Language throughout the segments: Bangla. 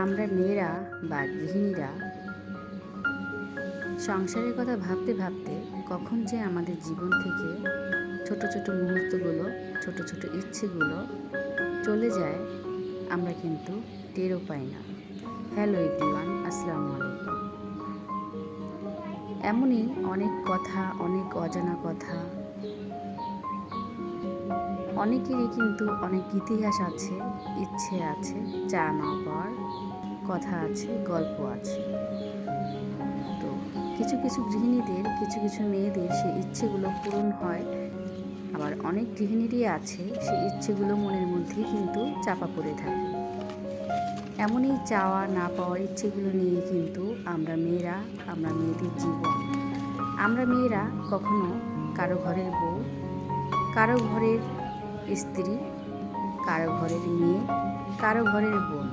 আমরা মেয়েরা বা গৃহিণীরা সংসারের কথা ভাবতে ভাবতে কখন যে আমাদের জীবন থেকে ছোট ছোট মুহূর্তগুলো, ছোট ছোট ইচ্ছেগুলো চলে যায়, আমরা কিন্তু টেরও পাই না। হ্যালো এভরিওয়ান, আসসালামু আলাইকুম। এমনই অনেক কথা, অনেক অজানা কথা, অনেকেরই কিন্তু অনেক ইতিহাস আছে, ইচ্ছে আছে, চা না পাওয়ার কথা আছে, গল্প আছে। তো কিছু কিছু গৃহিণীদের, কিছু কিছু মেয়েদের সেই ইচ্ছেগুলো পূরণ হয়, আবার অনেক গৃহিণীরই আছে সেই ইচ্ছেগুলো মনের মধ্যেই কিন্তু চাপা পড়ে থাকে। এমনই চাওয়া না পাওয়ার ইচ্ছেগুলো নিয়ে কিন্তু আমরা মেয়েদের জীবন। আমরা মেয়েরা কখনো কারো ঘরের বউ, কারো ঘরের স্ত্রী, কারো ঘরের মেয়ে, কারো ঘরের বোন,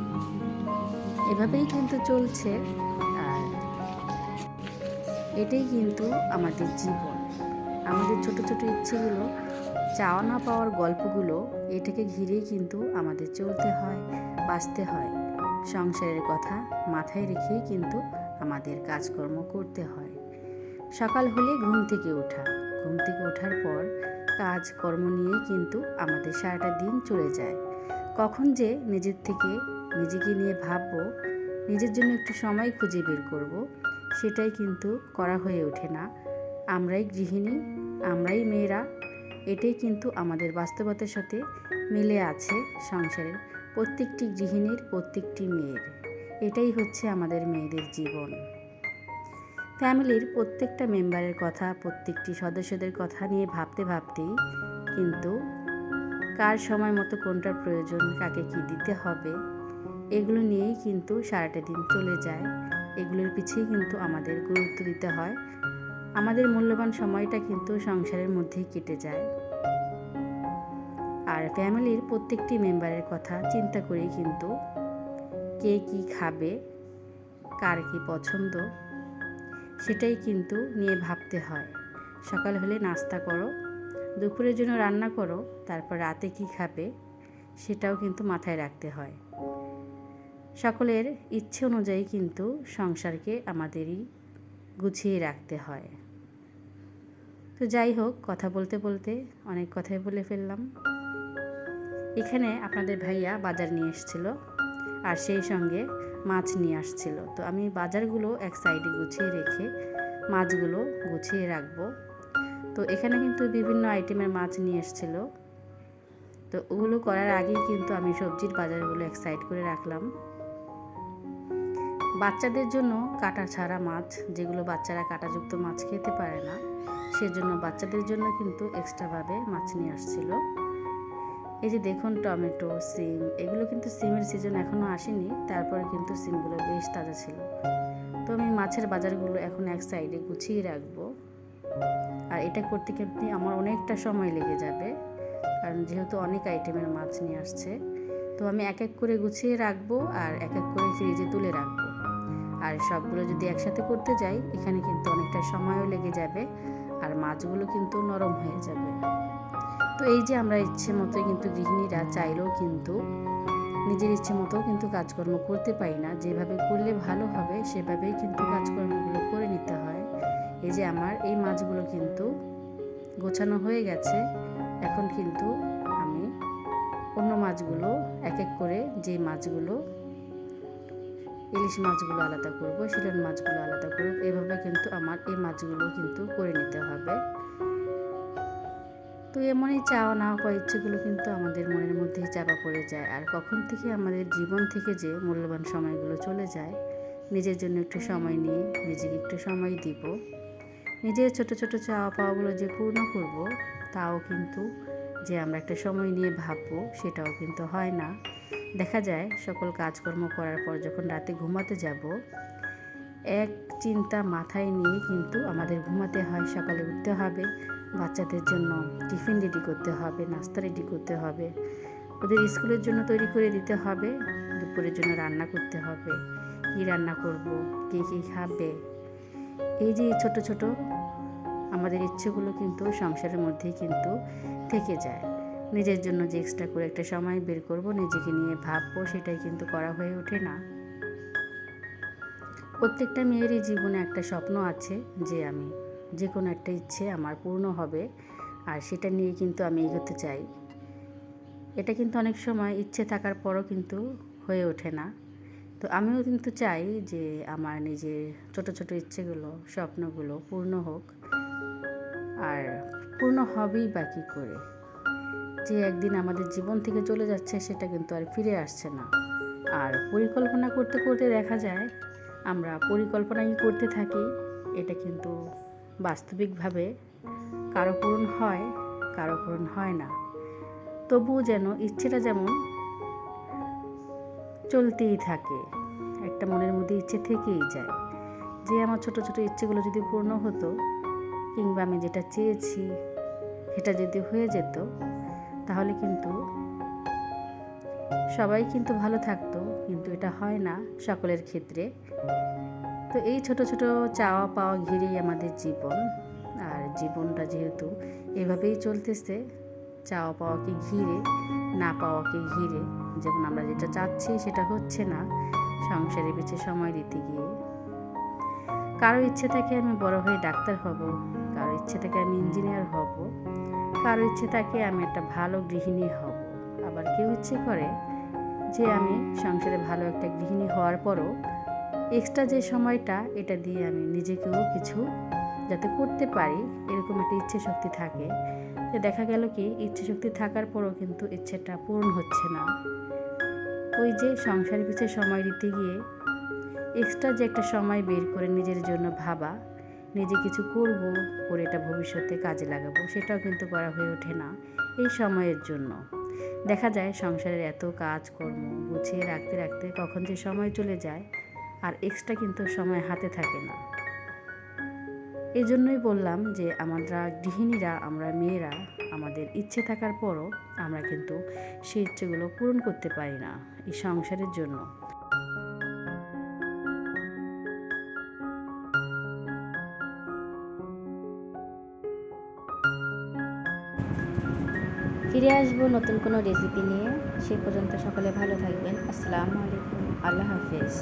এভাবেই কিন্তু চলছে। আর এটাই কিন্তু আমাদের জীবন। আমাদের ছোট ছোট ইচ্ছেগুলো, চাওয়া না পাওয়ার গল্পগুলো, এটাকে ঘিরেই কিন্তু আমাদের চলতে হয়, বাঁচতে হয়। সংসারের কথা মাথায় রেখেই কিন্তু আমাদের কাজকর্ম করতে হয়। সকাল হলে ঘুম থেকে ওঠার পর কাজকর্ম নিয়েই কিন্তু আমাদের সারাটা দিন চলে যায়। কখন যে নিজেকে নিয়ে ভাববো, নিজের জন্য একটু সময় খুঁজে বের করব, সেটাই কিন্তু করা হয়ে ওঠে না। আমরাই গৃহিণী, আমরাই মেয়েরা, এটাই কিন্তু আমাদের বাস্তবতার সাথে মিলে আছে। সংসারের প্রত্যেকটি গৃহিণীর, প্রত্যেকটি মেয়ের এটাই হচ্ছে আমাদের মেয়েদের জীবন। ফ্যামিলির প্রত্যেকটা মেম্বারের কথা, প্রত্যেকটি সদস্যদের কথা নিয়ে ভাবতে ভাবতেই কিন্তু কার সময় মতো কোনটার প্রয়োজন, কাকে কি দিতে হবে, এগুলো নিয়েই কিন্তু সারাটা দিন চলে যায়। এগুলোর পিছিয়েই কিন্তু আমাদের গুরুত্ব দিতে হয়। আমাদের মূল্যবান সময়টা কিন্তু সংসারের মধ্যেই কেটে যায়। আর ফ্যামিলির প্রত্যেকটি মেম্বারের কথা চিন্তা করেই কিন্তু কে কি খাবে, কার কি পছন্দ, সেটাই কিন্তু নিয়ে ভাবতে হয়। সকাল হলে নাস্তা করো, দুপুরের জন্য রান্না করো, তারপর রাতে কি খাবে সেটাও কিন্তু মাথায় রাখতে হয়। সকলের ইচ্ছে অনুযায়ী কিন্তু সংসারকে আমাদেরই গুছিয়ে রাখতে হয়। তো যাই হোক, কথা বলতে বলতে অনেক কথাই বলে ফেললাম। এখানে আপনাদের ভাইয়া বাজার নিয়ে এসেছিল, আর সেই সঙ্গে মাছ নিয়ে আসছিল। তো আমি বাজারগুলো এক সাইডে গুছিয়ে রেখে মাছগুলো গুছিয়ে রাখবো। তো এখানে কিন্তু বিভিন্ন আইটেমের মাছ নিয়ে এসেছিল। তো ওগুলো করার আগেই কিন্তু আমি সবজির বাজারগুলো এক সাইড করে রাখলাম। বাচ্চাদের জন্য কাটা ছাড়া মাছ, যেগুলো বাচ্চারা কাটাযুক্ত মাছ খেতে পারে না, সেজন্য বাচ্চাদের জন্য কিন্তু এক্সট্রাভাবে মাছ নিয়ে আসছিল। এই যে দেখুন, টমেটো, সিম, এগুলো কিন্তু সিমের সিজন এখনও আসেনি, তারপরে কিন্তু সিমগুলো বেশ তাজা ছিল। তো আমি মাছের বাজারগুলো এখন এক সাইডে গুছিয়ে রাখবো। আর এটা করতে করতে আমার অনেকটা সময় লেগে যাবে, কারণ যেহেতু অনেক আইটেমের মাছ নিয়ে আসছে। তো আমি এক এক করে গুছিয়ে রাখবো আর এক এক করে ফ্রিজে তুলে রাখবো। আর সবগুলো যদি একসাথে করতে যাই, এখানে কিন্তু অনেকটা সময়ও লেগে যাবে, আর মাছগুলো কিন্তু নরম হয়ে যাবে। তো এই যে আমরা ইচ্ছে মতো কিন্তু গৃহিণীরা চাইলেও কিন্তু নিজের ইচ্ছে মতো কিন্তু কাজকর্ম করতে পারি না। যেভাবে করলে ভালো হবে সেভাবেই কিন্তু কাজকর্মগুলো করে নিতে হয়। এই যে আমার এই মাছগুলো কিন্তু গোছানো হয়ে গেছে। এখন কিন্তু আমি অন্য মাছগুলো এক এক করে, যে মাছগুলো ইলিশ মাছগুলো আলাদা করব, শিলন মাছগুলো আলাদা করব, এভাবে কিন্তু আমার এই মাছগুলো কিন্তু করে নিতে হবে। তো এমনই চাওয়া না পাওয়া ইচ্ছেগুলো কিন্তু আমাদের মনের মধ্যেই চাপা পড়ে যায়। আর কখন থেকে আমাদের জীবন থেকে যে মূল্যবান সময়গুলো চলে যায়, নিজের জন্য একটু সময় নিয়ে নিজেকে একটু সময় দিব, নিজের ছোট ছোট চাওয়া পাওয়াগুলো যে পূর্ণ করব, তাও কিন্তু যে আমরা একটা সময় নিয়ে ভাববো, সেটাও কিন্তু হয় না। দেখা যায় সকল কাজকর্ম করার পর যখন রাতে ঘুমাতে যাব, এক চিন্তা মাথায় নিয়ে কিন্তু আমাদের ঘুমাতে হয়। সকালে উঠতে হবে, বাচ্চাদের জন্য টিফিন রেডি করতে হবে, নাস্তা রেডি করতে হবে, ওদের স্কুলের জন্য তৈরি করে দিতে হবে, দুপুরের জন্য রান্না করতে হবে, কী রান্না করব, কে কী খাবে। এই যে ছোট ছোট আমাদের ইচ্ছেগুলো কিন্তু সংসারের মধ্যেই কিন্তু থেকে যায়। নিজের জন্য যে এক্সট্রা করে একটা সময় বের করব, নিজেকে নিয়ে ভাববো, সেটাই কিন্তু করা হয়ে ওঠে না। প্রত্যেকটা মেয়েরই জীবনে একটা স্বপ্ন আছে যে আমি যে কোনো একটা ইচ্ছে আমার পূর্ণ হবে, আর সেটা নিয়ে কিন্তু আমি এগোতে চাই। এটা কিন্তু অনেক সময় ইচ্ছে থাকার পরও কিন্তু হয়ে ওঠে না। তো আমিও কিন্তু চাই যে আমার নিজের ছোট ছোট ইচ্ছেগুলো, স্বপ্নগুলো পূর্ণ হোক। আর পূর্ণ হবেই বা কী করে? যে একদিন আমাদের জীবন থেকে চলে যাচ্ছে সেটা কিন্তু আর ফিরে আসছে না। আর পরিকল্পনা করতে করতে দেখা যায় আমরা পরিকল্পনাই করতে থাকি, এটা কিন্তু বাস্তবিকভাবে কারো পূরণ হয়, কারো পূরণ হয় না। তবুও যেন ইচ্ছেটা যেমন চলতেই থাকে, একটা মনের মধ্যে ইচ্ছে থেকেই যায় যে আমার ছোট ছোট ইচ্ছেগুলো যদি পূর্ণ হতো, কিংবা আমি যেটা চেয়েছি সেটা যদি হয়ে যেত, তাহলে কিন্তু সবাই কিন্তু ভালো থাকতো। কিন্তু এটা হয় না সকলের ক্ষেত্রে। তো এই ছোট ছোট চাওয়া পাওয়া ঘিরেই আমাদের জীবন। আর জীবনটা যেহেতু এভাবেই চলতেছে, চাওয়া পাওয়াকে ঘিরে, না পাওয়াকে ঘিরে, যেমন আমরা যেটা চাচ্ছি সেটা হচ্ছে না সংসারের পিছে সময় দিতে গিয়ে। কারো ইচ্ছে থাকে আমি বড় হয়ে ডাক্তার হব, কারো ইচ্ছে থাকে আমি ইঞ্জিনিয়ার হব, কারো ইচ্ছে থাকে আমি একটা ভালো গৃহিণী হব। আবার কেউ ইচ্ছে করে যে আমি সংসারে ভালো একটা গৃহিণী হওয়ার পরও এক্সট্রা যে সময়টা এটা দিয়ে আমি নিজেকেও কিছু যাতে করতে পারি, এরকম একটা ইচ্ছে শক্তি থাকে। তো দেখা গেল কি ইচ্ছে শক্তি থাকার পরও কিন্তু ইচ্ছেটা পূরণ হচ্ছে না। ওই যে সংসারের পিছিয়ে সময় দিতে গিয়ে এক্সট্রা যে একটা সময় বের করে নিজের জন্য ভাবা, নিজে কিছু করব, করে এটা ভবিষ্যতে কাজে লাগাবো, সেটাও কিন্তু করা হয়ে ওঠে না এই সময়ের জন্য। দেখা যায় সংসারের এত কাজকর্ম গুছিয়ে রাখতে রাখতে কখন যে সময় চলে যায় আর এক্সট্রা কিন্তু সময় হাতে থাকে না। এই জন্যই বললাম যে আমরা গৃহিণীরা, আমরা মেয়েরা, আমাদের ইচ্ছে থাকার পরও আমরা কিন্তু সেই ইচ্ছেগুলো পূরণ করতে পারি না এই সংসারের জন্য। ফিরে আসবো নতুন কোনো রেসিপি নিয়ে। সে পর্যন্ত সকলে ভালো থাকবেন। আসসালামু আলাইকুম। আল্লাহ হাফেজ।